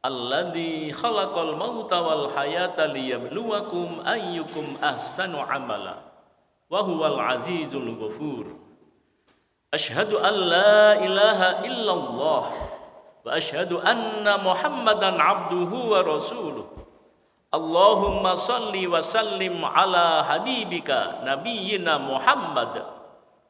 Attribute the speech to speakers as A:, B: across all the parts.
A: Alladzi khalaqal mauta wal hayata liyabluwakum ayyukum ahsanu amala wa huwal azizul ghafur. Asyhadu an la ilaha illallah wa asyhadu anna Muhammadan abduhu wa rasuluh. Allahumma salli wa sallim ala habibika nabiyyina Muhammad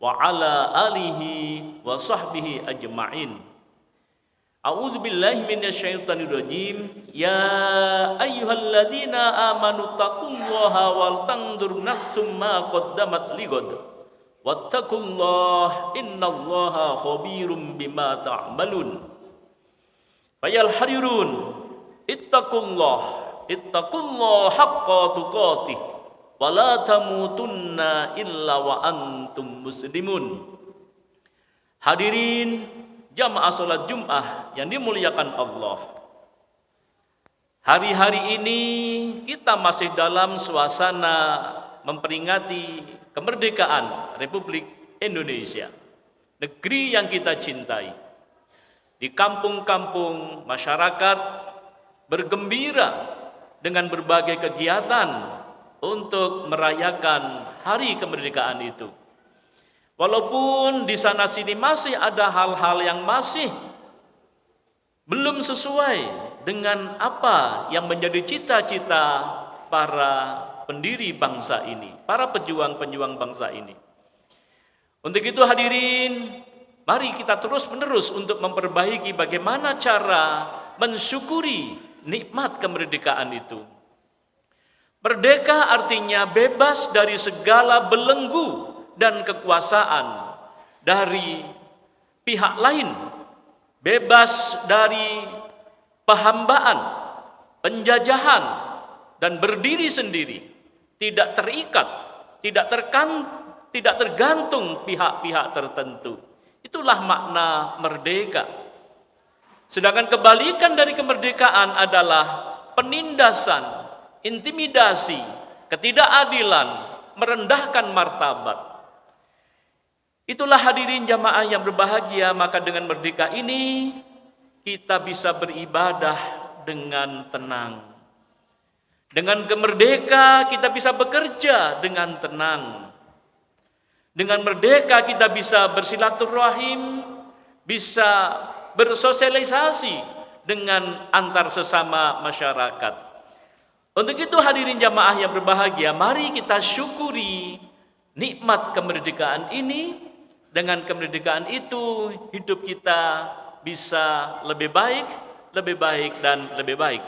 A: wa ala alihi wa sahbihi ajma'in. A'udzu billahi minasyaitonir rajim. Ya ayyuhalladzina amanu taqullaha wal tanzur nafsum ma qaddamat lighad. Wattaqullaha innallaha khabirum bima ta'malun. Fayal harirun ittaqullaha haqqa tuqatih wa la tamutunna illa wa antum muslimun. Hadirin jamaah salat Jumat yang dimuliakan Allah. Hari-hari ini kita masih dalam suasana memperingati kemerdekaan Republik Indonesia, negeri yang kita cintai. Di kampung-kampung masyarakat bergembira dengan berbagai kegiatan untuk merayakan hari kemerdekaan itu. Walaupun di sana sini masih ada hal-hal yang masih belum sesuai dengan apa yang menjadi cita-cita para pendiri bangsa ini, para pejuang-pejuang bangsa ini. Untuk itu hadirin, mari kita terus-menerus untuk memperbaiki bagaimana cara mensyukuri nikmat kemerdekaan itu. Merdeka artinya bebas dari segala belenggu dan kekuasaan dari pihak lain, bebas dari penghambaan, penjajahan, dan berdiri sendiri, tidak terikat, tidak tergantung pihak-pihak tertentu. Itulah makna merdeka. Sedangkan kebalikan dari kemerdekaan adalah penindasan, intimidasi, ketidakadilan, merendahkan martabat. Itulah hadirin jamaah yang berbahagia, maka dengan merdeka ini kita bisa beribadah dengan tenang. Dengan merdeka kita bisa bekerja dengan tenang. Dengan merdeka kita bisa bersilaturahim, bisa bersosialisasi dengan antar sesama masyarakat. Untuk itu hadirin jamaah yang berbahagia, mari kita syukuri nikmat kemerdekaan ini. Dengan kemerdekaan itu hidup kita bisa lebih baik, dan lebih baik.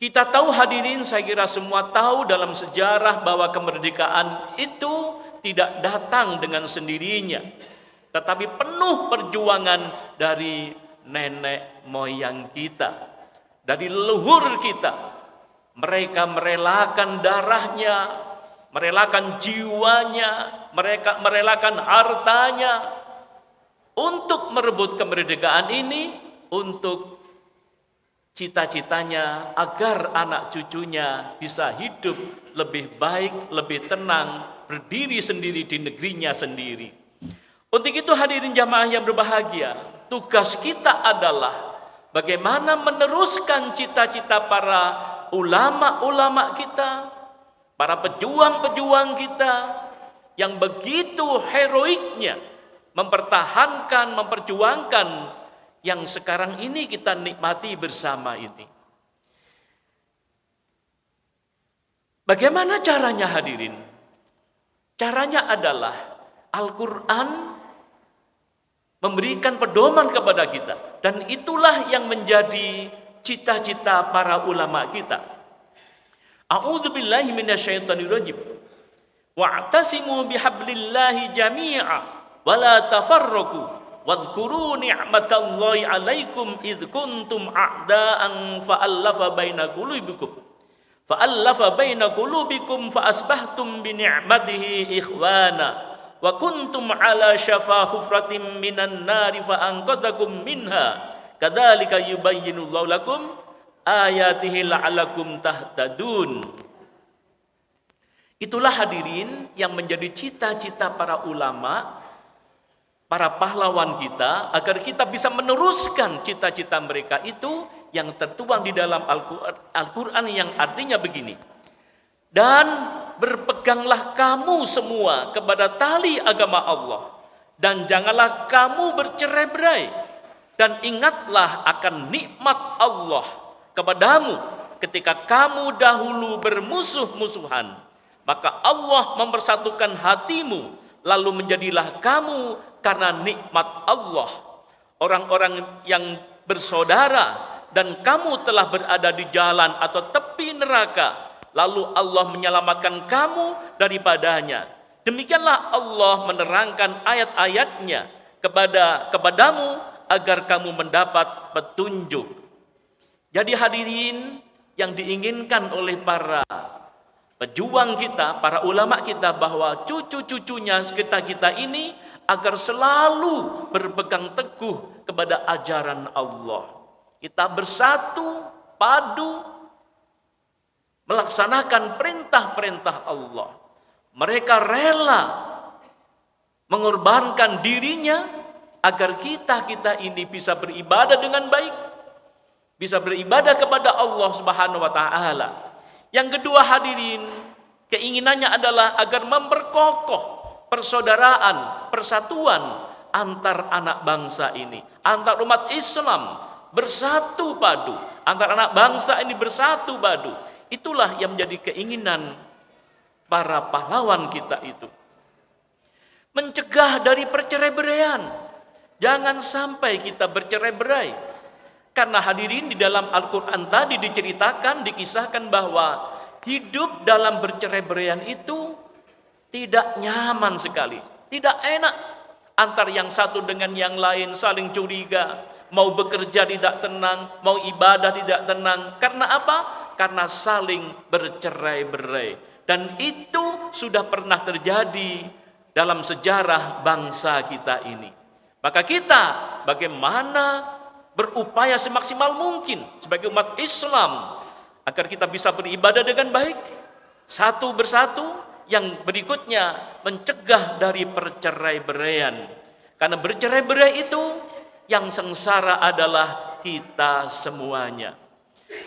A: Kita tahu hadirin, saya kira semua tahu dalam sejarah bahwa kemerdekaan itu tidak datang dengan sendirinya, tetapi penuh perjuangan dari nenek moyang kita, dari leluhur kita. Mereka merelakan darahnya, merelakan jiwanya, mereka merelakan hartanya untuk merebut kemerdekaan ini, untuk cita-citanya agar anak cucunya bisa hidup lebih baik, lebih tenang, berdiri sendiri di negerinya sendiri. Untuk itu hadirin jamaah yang berbahagia, tugas kita adalah bagaimana meneruskan cita-cita para ulama-ulama kita, para pejuang-pejuang kita yang begitu heroiknya mempertahankan, memperjuangkan yang sekarang ini kita nikmati bersama ini. Bagaimana caranya hadirin? Caranya adalah Al-Quran memberikan pedoman kepada kita, dan itulah yang menjadi cita-cita para ulama kita. A'udzu billahi minasyaitonir rajim. Wa'tasimu bihablillahi jami'a wa la tafarraqu wadhkuru ni'matallahi 'alaikum id kuntum a'da'an fa'alafa baina qulubikum fa asbahtum bi ni'matihi ikhwana wa kuntum 'ala syafa hufratin minan nari fa anqadhakum minha kadzalika yubayyinullahu lakum ayatihi la'alakum tahtadun. Itulah hadirin yang menjadi cita-cita para ulama, para pahlawan kita, agar kita bisa meneruskan cita-cita mereka itu, yang tertuang di dalam Al-Quran yang artinya begini. Dan berpeganglah kamu semua kepada tali agama Allah, dan janganlah kamu bercerai-berai, dan ingatlah akan nikmat Allah kepadamu ketika kamu dahulu bermusuh-musuhan, maka Allah mempersatukan hatimu, lalu menjadilah kamu karena nikmat Allah orang-orang yang bersaudara, dan kamu telah berada di jalan atau tepi neraka, lalu Allah menyelamatkan kamu daripadanya. Demikianlah Allah menerangkan ayat-ayatnya kepadamu agar kamu mendapat petunjuk. Jadi hadirin, yang diinginkan oleh para pejuang kita, para ulama kita, bahwa cucu-cucunya kita ini agar selalu berpegang teguh kepada ajaran Allah. Kita bersatu, padu, melaksanakan perintah-perintah Allah. Mereka rela mengorbankan dirinya agar kita ini bisa beribadah dengan baik, bisa beribadah kepada Allah Subhanahu wa taala. Yang kedua hadirin, keinginannya adalah agar memperkokoh persaudaraan, persatuan antar anak bangsa ini, antar umat Islam bersatu padu, antar anak bangsa ini bersatu padu. Itulah yang menjadi keinginan para pahlawan kita itu. Mencegah dari perceraian. Jangan sampai kita bercerai-berai. Karena hadirin, di dalam Al-Quran tadi diceritakan, dikisahkan bahwa hidup dalam bercerai-beraian itu tidak nyaman sekali, tidak enak. Antar yang satu dengan yang lain saling curiga, mau bekerja tidak tenang, mau ibadah tidak tenang. Karena apa? Karena saling bercerai-berai. Dan itu sudah pernah terjadi dalam sejarah bangsa kita ini. Maka kita bagaimana berupaya semaksimal mungkin sebagai umat Islam agar kita bisa beribadah dengan baik, satu bersatu. Yang berikutnya, mencegah dari percerai-beraian. Karena bercerai-berai itu yang sengsara adalah kita semuanya.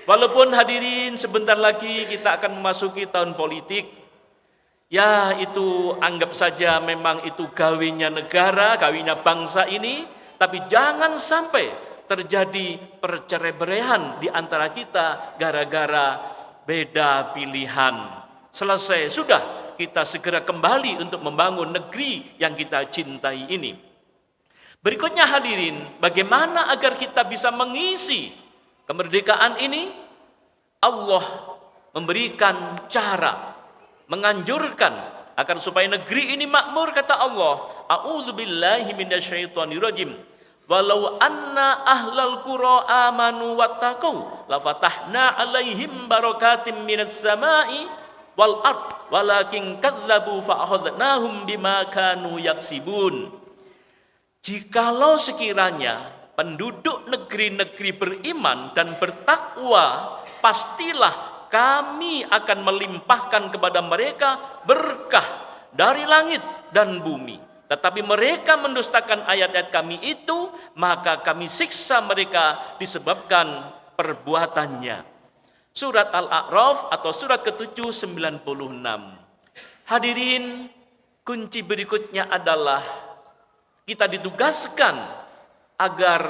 A: Walaupun hadirin sebentar lagi kita akan memasuki tahun politik, ya itu anggap saja memang itu gawinya negara, gawinya bangsa ini, tapi jangan sampai terjadi percerai-beraian di antara kita gara-gara beda pilihan. Selesai, sudah, kita segera kembali untuk membangun negeri yang kita cintai ini. Berikutnya hadirin, bagaimana agar kita bisa mengisi kemerdekaan ini? Allah memberikan cara, menganjurkan agar supaya negeri ini makmur. Kata Allah, a'udzubillahi minasyaitonirrajim, walau anna ahlal qura amanu wattaqau lafatahna alaihim barakatim minas samai wal ard walakin kadzabu fa'akhadnahum bima kanu yaksibun. Jikalau sekiranya penduduk negeri-negeri beriman dan bertakwa, pastilah kami akan melimpahkan kepada mereka berkah dari langit dan bumi. Tetapi mereka mendustakan ayat-ayat kami itu, maka kami siksa mereka disebabkan perbuatannya. Surat Al-A'raf atau surat ke-7 96. Hadirin, kunci berikutnya adalah kita ditugaskan agar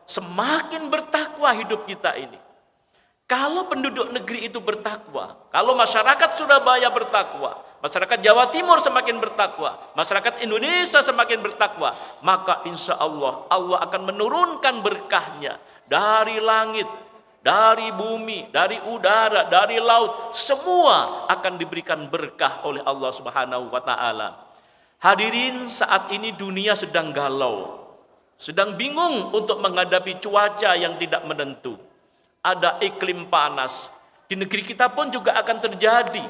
A: semakin bertakwa hidup kita ini. Kalau penduduk negeri itu bertakwa, kalau masyarakat Surabaya bertakwa, masyarakat Jawa Timur semakin bertakwa, masyarakat Indonesia semakin bertakwa, maka insya Allah Allah akan menurunkan berkahnya dari langit, dari bumi, dari udara, dari laut, semua akan diberikan berkah oleh Allah Subhanahu wa taala. Hadirin, saat ini dunia sedang galau, sedang bingung untuk menghadapi cuaca yang tidak menentu. Ada iklim panas. Di negeri kita pun juga akan terjadi.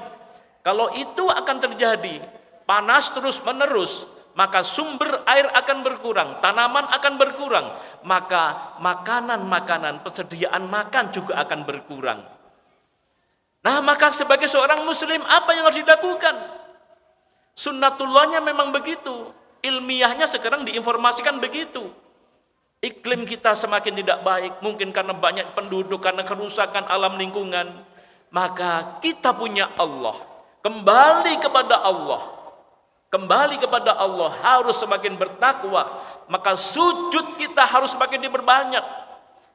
A: Kalau itu akan terjadi, panas terus-menerus, maka sumber air akan berkurang, tanaman akan berkurang, maka makanan-makanan, persediaan makan juga akan berkurang. Nah, maka sebagai seorang muslim apa yang harus dilakukan? Sunnatullahnya memang begitu, ilmiahnya sekarang diinformasikan begitu. Iklim kita semakin tidak baik, mungkin karena banyak penduduk, karena kerusakan alam lingkungan. Maka kita punya Allah, kembali kepada Allah. Kembali kepada Allah, harus semakin bertakwa. Maka sujud kita harus semakin diperbanyak.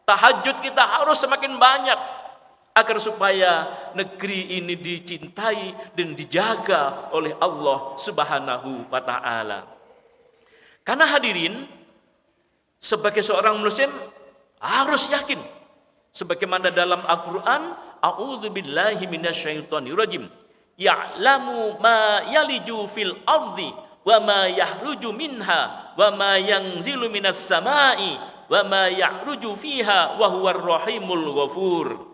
A: Tahajud kita harus semakin banyak. Agar supaya negeri ini dicintai dan dijaga oleh Allah Subhanahu wa ta'ala. Karena hadirin, sebagai seorang muslim harus yakin sebagaimana dalam Al-Qur'an, a'udzubillahi minasyaitonirrajim, ya'lamu ma yaliju fil ardi wa ma yahruju minha wa ma yanzilu minas samai wa ma ya'ruju fiha wa huwar rahimul ghafur.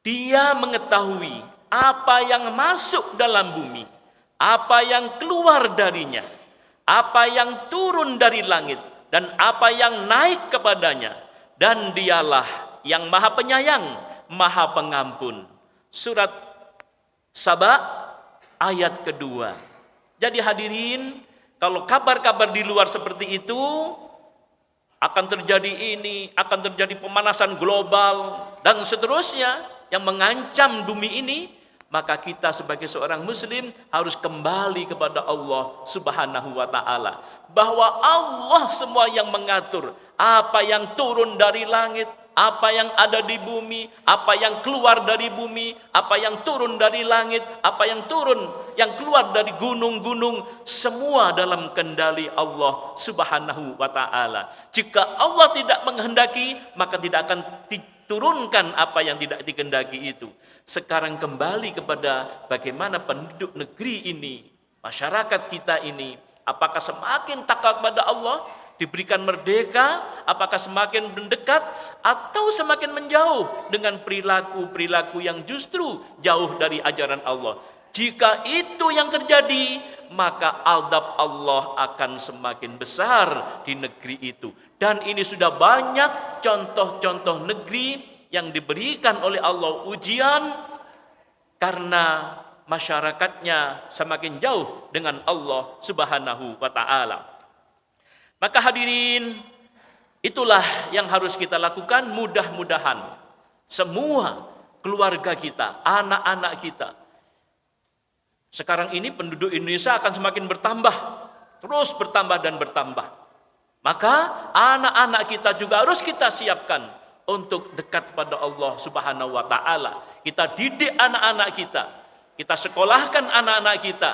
A: Dia mengetahui apa yang masuk dalam bumi, apa yang keluar darinya, apa yang turun dari langit, dan apa yang naik kepadanya. Dan dialah yang maha penyayang, maha pengampun. Surat Saba ayat kedua. Jadi hadirin, kalau kabar-kabar di luar seperti itu, akan terjadi ini, akan terjadi pemanasan global, dan seterusnya, yang mengancam bumi ini, maka kita sebagai seorang muslim harus kembali kepada Allah Subhanahu wa ta'ala. Bahwa Allah semua yang mengatur apa yang turun dari langit, apa yang ada di bumi, apa yang keluar dari bumi, apa yang turun dari langit, apa yang turun, yang keluar dari gunung-gunung, semua dalam kendali Allah Subhanahu wa ta'ala. Jika Allah tidak menghendaki, maka tidak akan turunkan apa yang tidak dikehendaki itu. Sekarang kembali kepada bagaimana penduduk negeri ini, masyarakat kita ini, apakah semakin takut kepada Allah, diberikan merdeka, apakah semakin mendekat atau semakin menjauh dengan perilaku-perilaku yang justru jauh dari ajaran Allah. Jika itu yang terjadi, maka azab Allah akan semakin besar di negeri itu. Dan ini sudah banyak contoh-contoh negeri yang diberikan oleh Allah ujian karena masyarakatnya semakin jauh dengan Allah Subhanahu wa ta'ala. Maka hadirin, itulah yang harus kita lakukan. Mudah-mudahan semua keluarga kita, anak-anak kita, sekarang ini penduduk Indonesia akan semakin bertambah, terus bertambah dan bertambah. Maka anak-anak kita juga harus kita siapkan untuk dekat pada Allah Subhanahu wa ta'ala. Kita didik anak-anak kita, kita sekolahkan anak-anak kita,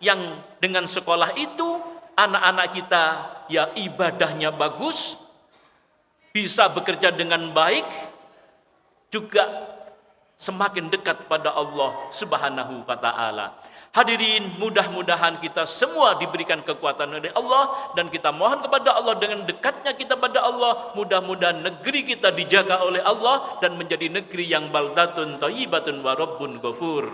A: yang dengan sekolah itu anak-anak kita ya ibadahnya bagus, bisa bekerja dengan baik, juga semakin dekat pada Allah Subhanahu wa ta'ala. Hadirin, mudah-mudahan kita semua diberikan kekuatan oleh Allah, dan kita mohon kepada Allah dengan dekatnya kita pada Allah, mudah-mudahan negeri kita dijaga oleh Allah dan menjadi negeri yang baldatun thayyibatun wa rabbun ghafur.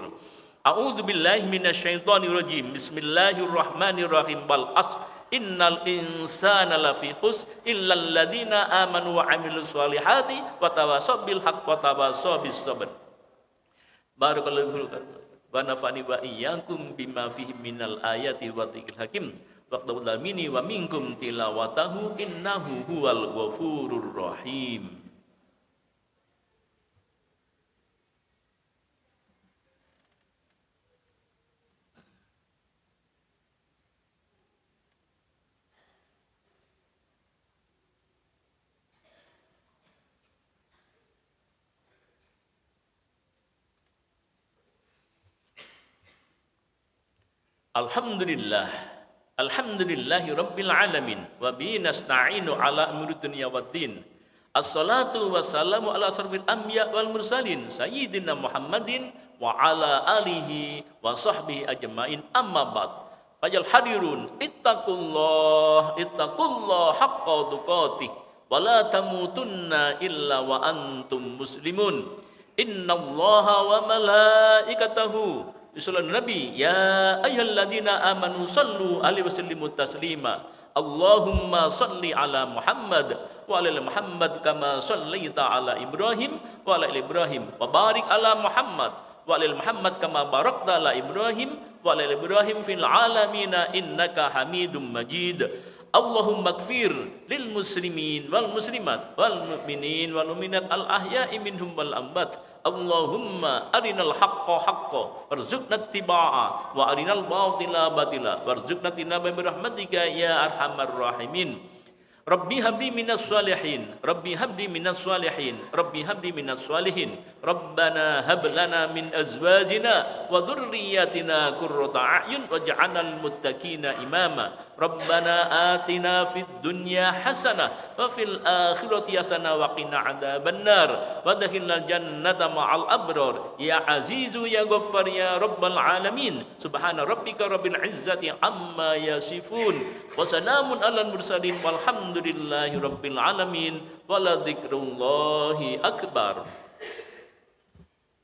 A: A'udzu billahi minasyaitonir rajim. Bismillahirrahmanirrahim. Wal asr innal insana lafi khusr illal ladzina amanu wa 'amilus shalihati wa tawassaw bil haqq wa tawassaw bis sabr. Barakallahu fiikum. Wa nafani wa iyyakum bima fihi minal ayati wa dzikril hakim wa taqabbalamini wa minkum tilawatahu innahu huwal ghafurur rahim. Alhamdulillah, alhamdulillahi rabbil alamin, wa bihi nasta'inu ala umuri dunya waddin. Assalatu wassalamu ala asrofil anbiya wal mursalin sayyidina Muhammadin wa ala alihi wa sahbihi ajmain, amma ba'd. Fajal hadirun, ittaqullah haqqa tuqatih wa la tamutunna illa wa antum muslimun. Innallaha wa malaikatahu yusholluna nabi ya ayyuhalladzina amanu sallu alaihi wasallimu taslima. Allahumma salli ala Muhammad wa ala Muhammad kama sallaita ala Ibrahim wa ala Ibrahim wa barik ala Muhammad wa ala Muhammad kama barakta ala Ibrahim wa ala Ibrahim fil alamin innaka Hamidum Majid. Allahumma gfir lil muslimin wal muslimat wal mu'minin wal mu'minat al ahya'i minhum wal amwat. Allahumma arinal haqqa haqqa warzuqna ittiba'a wa arinal batila batila warzuqna tinaba bi rahmatika ya arhamar rahimin. Rabbi habli minas salihin, Rabbi habli minas salihin, Rabbi habli minas salihin. Rabbana hab lana min azwajina wa dhurriyyatina qurrata a'yun waj'alna lil muttaqina imama. Rabbana atina fid dunya hasanah wa fil akhirati hasanah wa qina adzabannar wa adkhilnal jannata ma'al abrar ya azizu ya ghaffar ya rabbal alamin. Subhana rabbika rabbil izzati amma yasifun wa salamun alal mursalin walhamdulillahi rabbil alamin wa la dzikrullahi akbar.